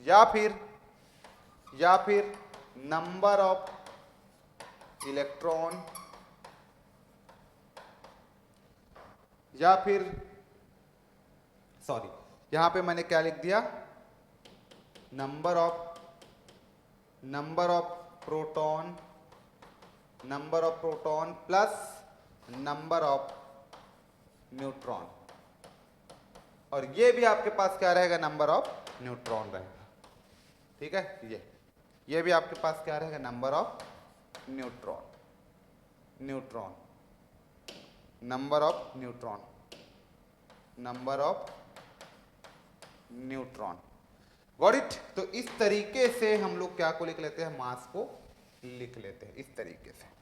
या फिर नंबर ऑफ इलेक्ट्रॉन, या फिर सॉरी यहां पे मैंने क्या लिख दिया, number of proton, number of proton plus number of neutron, और ये भी आपके पास क्या रहेगा, नंबर ऑफ न्यूट्रॉन रहेगा, ठीक है। ये भी आपके पास क्या रहेगा, number of neutron, neutron, number of neutron, number of neutron, got it. तो इस तरीके से हम लोग क्या को लिख लेते हैं, मास को लिख लेते हैं, इस तरीके से,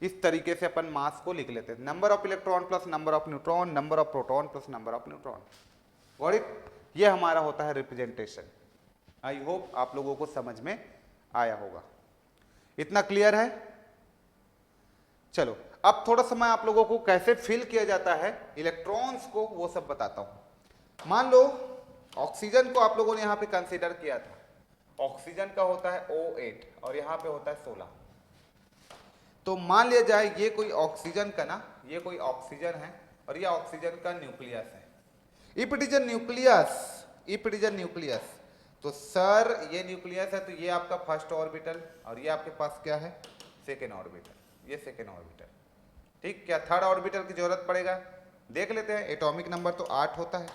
इस तरीके से अपन मास को लिख लेते हैं, number of electron plus number of neutron, number of proton plus number of neutron, got it. ये हमारा होता है रिप्रेजेंटेशन। आई होप आप लोगों को समझ में आया होगा, इतना क्लियर है। चलो अब थोड़ा सा मैं आप लोगों को कैसे फिल किया जाता है इलेक्ट्रॉन्स को वो सब बताता हूं। मान लो ऑक्सीजन को आप लोगों ने यहां पे कंसीडर किया था, ऑक्सीजन का होता है O8 और यहां पे होता है 16। तो मान लिया जाए ये कोई ऑक्सीजन का ना, ये कोई ऑक्सीजन है और ये ऑक्सीजन का न्यूक्लियस है। If it is a nucleus, if it is a nucleus, तो सर ये न्यूक्लियस है, तो ये आपका फर्स्ट ऑर्बिटल और ये आपके पास क्या है, सेकेंड ऑर्बिटल, ये सेकेंड ऑर्बिटल, ठीक। क्या थर्ड ऑर्बिटल की जरूरत पड़ेगा, देख लेते हैं। एटॉमिक नंबर तो 8 होता है,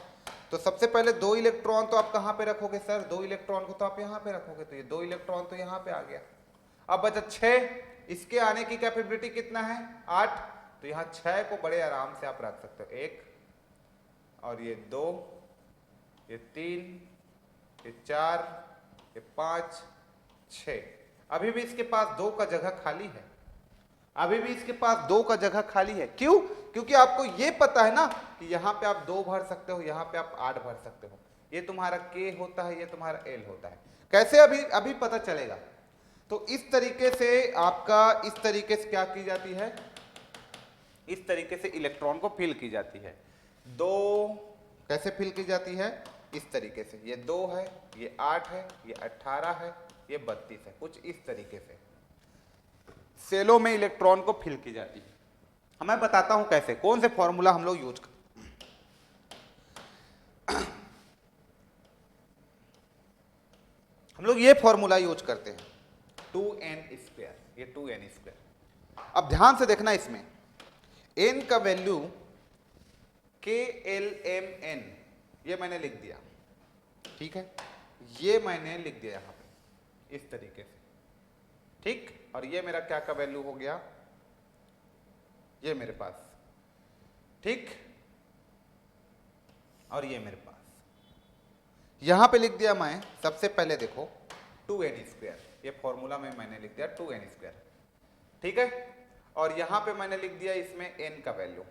तो सबसे पहले 2 इलेक्ट्रॉन तो आप कहां पे रखोगे सर, 2 इलेक्ट्रॉन को तो आप यहां पे रखोगे, तो ये 2 इलेक्ट्रॉन तो यहां पे आ गया। अब बचा 6, इसके आने की कैपेबिलिटी कितना है, 8, तो यहां 6 को बड़े आराम से आप रख सकते हो, 1 और ये 2, ये 3, ये 4, ये 5, 6। अभी भी इसके पास 2 का जगह खाली है, अभी भी इसके पास 2 का जगह खाली है। क्यों, क्योंकि आपको ये पता है ना कि यहां पे आप 2 भर सकते हो, यहां पे आप 8 भर सकते हो। ये तुम्हारा K होता है, ये तुम्हारा L होता है। कैसे, अभी पता चलेगा। तो इस तरीके से आपका, इस तरीके से क्या की जाती है, इस तरीके से इलेक्ट्रॉन को फिल की जाती है। 2 कैसे फिल की जाती है, इस तरीके से, ये 2 है, ये 8 है, ये 18 है, ये 32 है, कुछ इस तरीके से सेलों में इलेक्ट्रॉन को फिल की जाती है। मैं बताता हूं कैसे, कौन से फॉर्मूला हम लोग यूज करते, हम लोग ये फॉर्मूला यूज करते हैं 2n², ये 2n²। अब ध्यान से देखना, इसमें n का वैल्यू KLMN ये मैंने लिख दिया, ठीक है, ये मैंने लिख दिया यहां पे इस तरीके से, ठीक। और ये मेरा क्या का वैल्यू हो गया, ये मेरे पास, ठीक, और ये मेरे पास यहां पे लिख दिया मैं। सबसे पहले देखो 2n², ये फॉर्मूला में मैंने लिख दिया 2n², ठीक है। और यहां पे मैंने लिख दिया इसमें n का वैल्यू,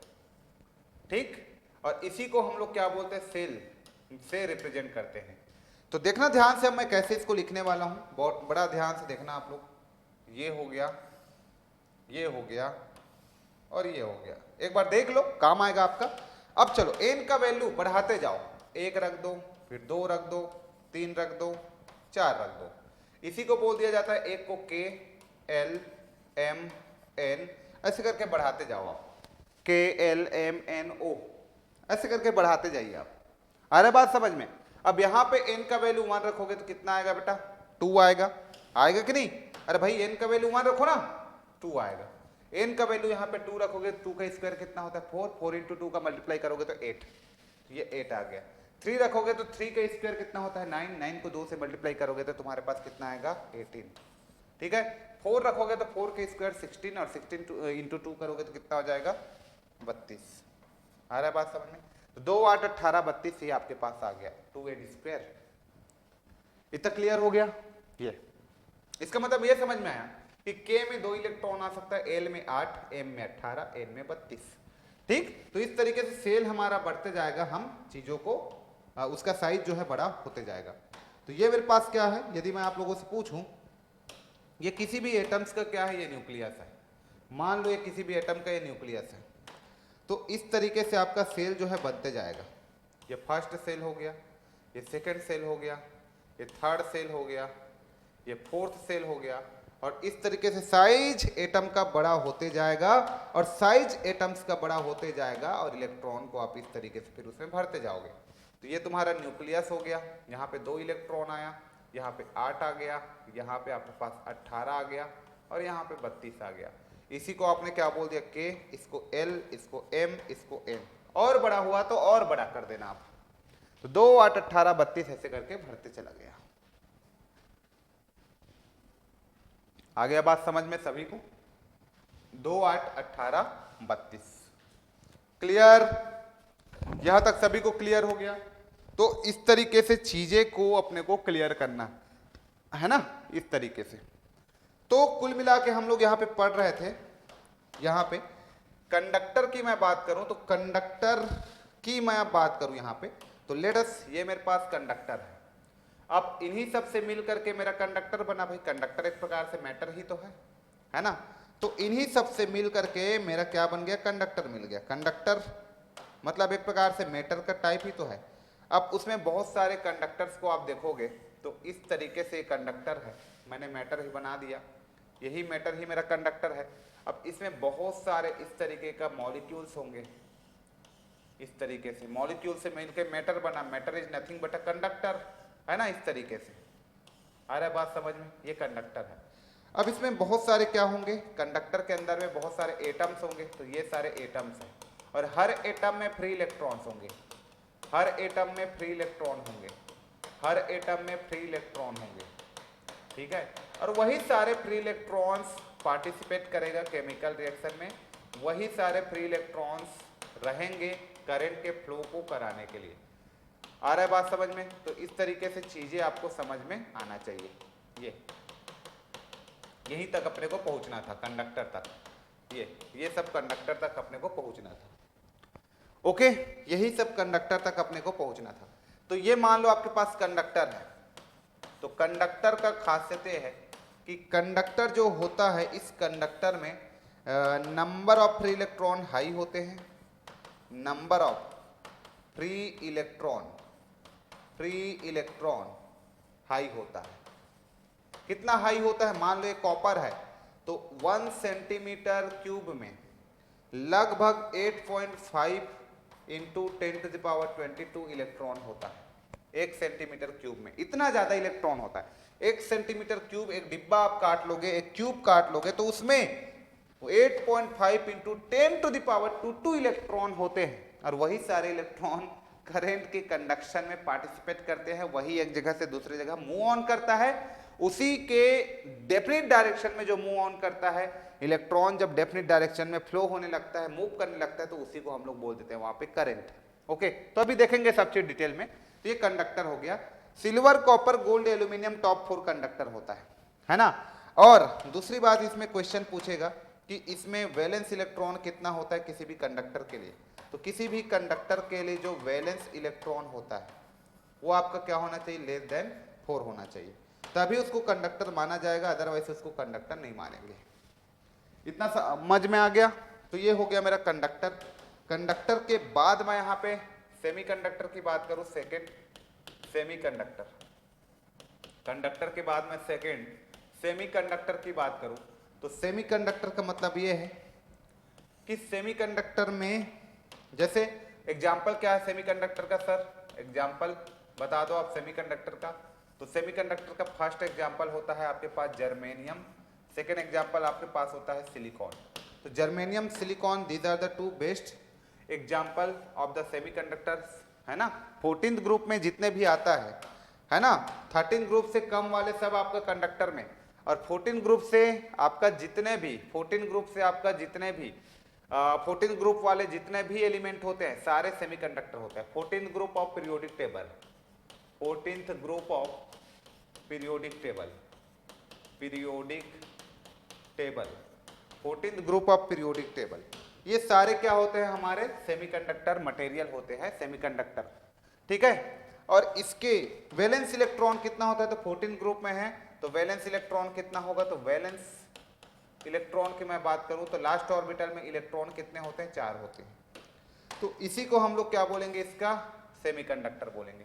ठीक। और इसी को हम लोग क्या बोलते हैं, सेल से रिप्रेजेंट करते हैं। तो देखना ध्यान से, अब मैं कैसे इसको लिखने वाला हूं, बहुत बड़ा ध्यान से देखना आप लोग। ये हो गया, ये हो गया और ये हो गया, एक बार देख लो, काम आएगा आपका। अब चलो n का वैल्यू बढ़ाते जाओ, 1 रख दो, फिर 2 रख दो, 3 रख दो, 4 रख दो। इसी को बोल दिया जाता है, एक को K L M N, ऐसे करके बढ़ाते जाओ आप। KLMNO, ऐसे करके बढ़ाते जाइए आप। आ रहा बात समझ में? अब यहाँ पे n का वैल्यू 1 रखोगे तो कितना आएगा बेटा? 2 आएगा। आएगा कि नहीं? अरे भाई n का वैल्यू 1 रखो ना, 2 आएगा। n का वैल्यू यहाँ पे 2 रखोगे, 2 का स्क्वायर कितना होता है? 4, 4 इंटू 2 का मल्टीप्लाई करोगे तो 8, ये 8 आ गया। 3 रखोगे तो 3 का स्क्वायर कितना होता है? 9, 9 को 2 से मल्टीप्लाई करोगे तो तुम्हारे पास कितना आएगा? 18, ठीक है। 4 रखोगे तो 4 का स्क्वायर 16, और 16 इंटू 2 करोगे तो कितना हो जाएगा? 32। आ रहा है बात समझ में? तो 2, 8, 18, 32 ये आपके पास आ गया 2a स्क्वायर। इतना क्लियर हो गया? ये इसका मतलब ये समझ में आया कि K में 2 इलेक्ट्रॉन आ सकता है, L में 8, M में 18, N में 32, ठीक। तो इस तरीके से सेल हमारा बढ़ते जाएगा, हम चीजों को उसका साइज जो है बड़ा होते जाएगा। तो ये मेरे पास क्या है, यदि मैं आप लोगों से पूछूं, ये किसी भी एटम्स का क्या है? ये न्यूक्लियस है। मान लो ये किसी भी एटम का ये न्यूक्लियस है, तो इस तरीके से आपका सेल जो है बनते जाएगा। ये फर्स्ट सेल हो गया, ये सेकंड सेल हो गया, ये थर्ड सेल हो गया, ये फोर्थ सेल हो गया, और इस तरीके से साइज एटम का बड़ा होते जाएगा, और साइज एटम्स का बड़ा होते जाएगा, और इलेक्ट्रॉन को आप इस तरीके से फिर उसमें भरते जाओगे। तो ये तुम्हारा न्यूक्लियस हो गया, यहाँ पे 2 इलेक्ट्रॉन आया, यहाँ पे 8 आ गया, यहाँ पे आपके पास 18 आ गया, और यहाँ पे 32 आ गया। इसी को आपने क्या बोल दिया? K, इसको L, इसको M, इसको N। और बड़ा हुआ तो और बड़ा कर देना आप। तो 2, 8, 18, 32 ऐसे करके भरते चला गया। आ गया बात समझ में सभी को? 2, 8, 18, 32 क्लियर? यहां तक सभी को क्लियर हो गया? तो इस तरीके से चीजें को अपने को क्लियर करना है ना, इस तरीके से। तो कुल मिला के हम लोग यहाँ पे पढ़ रहे थे, यहाँ पे कंडक्टर की मैं बात करूं तो कंडक्टर की मैं अब बात करूं यहाँ पे, तो लेट अस, ये मेरे पास कंडक्टर है। अब इन्हीं सब से मिल करके मेरा कंडक्टर बना। भाई कंडक्टर एक प्रकार से मैटर ही तो है ना? तो इन्हीं सब से मिल करके मेरा क्या बन गया? कंडक्टर मिल गया। कंडक्टर मतलब एक प्रकार से मैटर का टाइप ही तो है। अब उसमें बहुत सारे कंडक्टर्स को आप देखोगे तो इस तरीके से कंडक्टर है, मैंने मैटर ही बना दिया, यही मैटर ही मेरा कंडक्टर है। अब इसमें बहुत सारे इस तरीके का मॉलिक्यूल्स होंगे, इस तरीके से मॉलिक्यूल से मिलकर मैटर बना। Matter is nothing but a conductor, है ना? इस तरीके से आ रहा है बात समझ में? ये कंडक्टर है। अब इसमें बहुत सारे क्या होंगे? कंडक्टर के अंदर में बहुत सारे एटम्स होंगे, तो ये सारे एटम्स हैं, और हर एटम में फ्री इलेक्ट्रॉन्स होंगे, हर एटम में फ्री इलेक्ट्रॉन होंगे, हर एटम में फ्री इलेक्ट्रॉन होंगे, ठीक है। और वही सारे फ्री इलेक्ट्रॉन्स पार्टिसिपेट करेगा केमिकल रिएक्शन में, वही सारे फ्री इलेक्ट्रॉन्स रहेंगे करंट के फ्लो को कराने के लिए। आ रहा है बात समझ में? तो इस तरीके से चीजें आपको समझ में आना चाहिए। यहीं तक अपने को पहुंचना था, कंडक्टर तक। ये सब कंडक्टर तक अपने को पहुंचना था। ओके, यही सब कंडक्टर तक अपने को पहुंचना था। तो ये मान लो आपके पास कंडक्टर है, तो कंडक्टर का खासियत ये है कि कंडक्टर जो होता है, इस कंडक्टर में number of free electron high होते हैं, number of free electron high होता है। कितना हाई होता है? मान लो ये कॉपर है, तो 1 सेंटीमीटर क्यूब में लगभग 8.5 इंटू 10⁻22 इलेक्ट्रॉन होता है। 1 सेंटीमीटर क्यूब में इतना ज्यादा इलेक्ट्रॉन होता है। 1 सेंटीमीटर क्यूब, एक डिब्बा आप काट लोगे, एक क्यूब काट लोगे, तो उसमें 8.5 इंटू 10⁻22 इलेक्ट्रॉन होते हैं, और वही सारे इलेक्ट्रॉन करंट के कंडक्शन में पार्टिसिपेट करते हैं, वही एक जगह से दूसरी जगह मूव ऑन करता है। उसी के डेफिनिट डायरेक्शन में जो मूव ऑन करता है इलेक्ट्रॉन, जब डेफिनिट डायरेक्शन में फ्लो होने लगता है, मूव करने लगता है, तो उसी को हम लोग बोल देते हैं वहां पे करंट। ओके, तो अभी देखेंगे सब चीज डिटेल में। तो ये कंडक्टर हो गया। Silver, copper, gold, aluminium top 4 conductor होता है ना? और दूसरी बात, इसमें क्वेश्चन पूछेगा कि इसमें वैलेंस इलेक्ट्रॉन कितना होता है किसी भी कंडक्टर के लिए। तो किसी भी कंडक्टर के लिए जो वैलेंस इलेक्ट्रॉन होता है वो आपका क्या होना चाहिए? लेस देन 4 होना चाहिए, तभी उसको कंडक्टर माना जाएगा, अदरवाइज उसको कंडक्टर नहीं मानेंगे। इतना समझ में आ गया? तो ये हो गया मेरा कंडक्टर। कंडक्टर के बाद मैं यहाँ पे सेमीकंडक्टर की बात करूं, सेकेंड सेमीकंडक्टर। कंडक्टर के बाद मैं सेकेंड सेमीकंडक्टर की बात करूं, तो सेमीकंडक्टर का मतलब ये है कि सेमीकंडक्टर में, जैसे एग्जाम्पल क्या है सेमीकंडक्टर का सर, एग्जाम्पल बता दो आप सेमीकंडक्टर का। तो सेमीकंडक्टर का फर्स्ट एग्जाम्पल होता है आपके पास जर्मेनियम, सेकेंड एग्जाम्पल आपके पास होता है सिलिकॉन। तो germanium, silicon, these are the two best example of the semiconductors, है ना। 14th ग्रुप में जितने भी आता है ना, 13 ग्रुप से कम वाले सब आपका कंडक्टर में, और 14 ग्रुप से आपका जितने भी 14 ग्रुप से आपका जितने भी 14 ग्रुप वाले जितने भी एलिमेंट होते हैं सारे सेमीकंडक्टर होते हैं। 14th group of periodic table, 14th group of periodic table, periodic table, 14th group of periodic table, ये सारे क्या होते हैं हमारे सेमीकंडक्टर मटेरियल होते हैं, सेमीकंडक्टर, ठीक है। और इसके वैलेंस इलेक्ट्रॉन कितना होता है, तो 14 ग्रुप में है तो वैलेंस इलेक्ट्रॉन कितना होगा, तो वैलेंस इलेक्ट्रॉन की मैं बात करूं तो लास्ट ऑर्बिटल में इलेक्ट्रॉन कितने होते हैं, 4 होते हैं। तो इसी को हम लोग क्या बोलेंगे, इसका सेमीकंडक्टर बोलेंगे,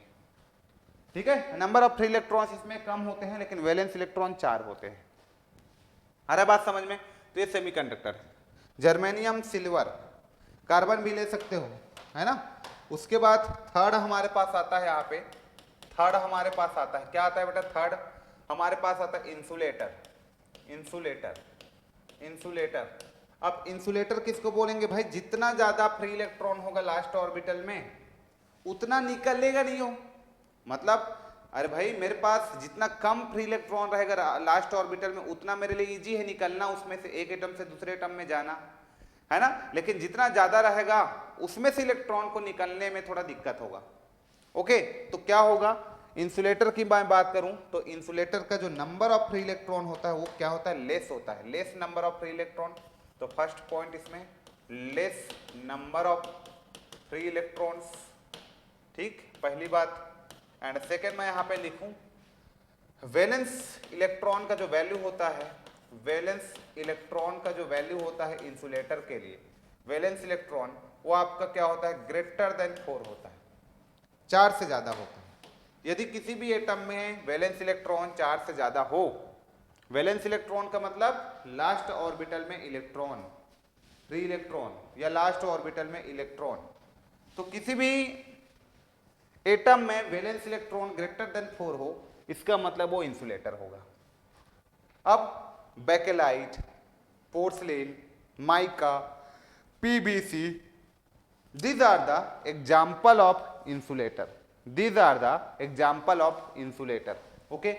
ठीक है। नंबर ऑफ फ्री इलेक्ट्रॉन्स इसमें कम होते हैं लेकिन वैलेंस इलेक्ट्रॉन 4 होते हैं। आ रहा बात समझ में। तो ये सेमीकंडक्टर, जर्मेनियम, सिल्वर, कार्बन भी ले सकते हो, है ना। उसके बाद थर्ड हमारे पास आता है, यहाँ पे थर्ड हमारे पास आता है, क्या आता है बेटा, थर्ड हमारे पास आता है इंसुलेटर, इंसुलेटर, इंसुलेटर। अब इंसुलेटर किसको बोलेंगे भाई, जितना ज्यादा फ्री इलेक्ट्रॉन होगा लास्ट ऑर्बिटल में उतना निकलेगा नहीं हो, मतलब अरे भाई मेरे पास जितना कम फ्री इलेक्ट्रॉन रहेगा लास्ट ऑर्बिटल में उतना मेरे लिए इजी है निकलना, उसमें से एक एटम से दूसरे एटम में जाना, है ना। लेकिन जितना ज्यादा रहेगा उसमें से इलेक्ट्रॉन को निकलने में थोड़ा दिक्कत होगा। ओके, तो क्या होगा, इंसुलेटर की मैं बात करूं तो इंसुलेटर का जो नंबर ऑफ फ्री इलेक्ट्रॉन होता है वो क्या होता है, लेस होता है, less number of free electron. तो फर्स्ट पॉइंट इसमें less number of free electrons, ठीक, पहली बात। एंड सेकेंड मैं यहां पे लिखूं वैलेंस इलेक्ट्रॉन का जो वैल्यू होता है, वैलेंस इलेक्ट्रॉन का जो वैल्यू होता है इंसुलेटर के लिए, वैलेंस इलेक्ट्रॉन वो आपका क्या होता है, ग्रेटर देन 4 होता है, 4 से ज्यादा होता है। यदि किसी भी एटम में वैलेंस इलेक्ट्रॉन 4 से ज्यादा हो, वैलेंस इलेक्ट्रॉन का मतलब लास्ट ऑर्बिटल में इलेक्ट्रॉन, फ्री इलेक्ट्रॉन या लास्ट ऑर्बिटल में इलेक्ट्रॉन, तो किसी भी एटम में वैलेंस इलेक्ट्रॉन ग्रेटर देन 4 हो, इसका मतलब वो इंसुलेटर होगा। अब bakelite, porcelain, mica, PVC, these are the example of insulator, these are the example of insulator। Okay,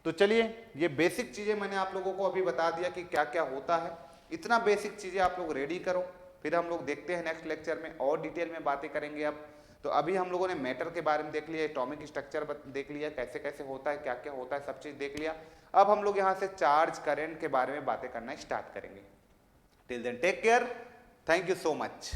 तो चलिए ये बेसिक चीजें मैंने आप लोगों को अभी बता दिया कि क्या क्या होता है। इतना बेसिक चीजें आप लोग रेडी करो, फिर हम लोग देखते हैं नेक्स्ट लेक्चर में और डिटेल में बातें करेंगे। अब तो अभी हम लोगों ने मैटर के बारे में देख लिया, एटॉमिक स्ट्रक्चर देख लिया, कैसे कैसे होता है, क्या क्या होता है, सब चीज देख लिया। अब हम लोग यहाँ से चार्ज करंट के बारे में बातें करना स्टार्ट करेंगे। Till then take care, thank you so much.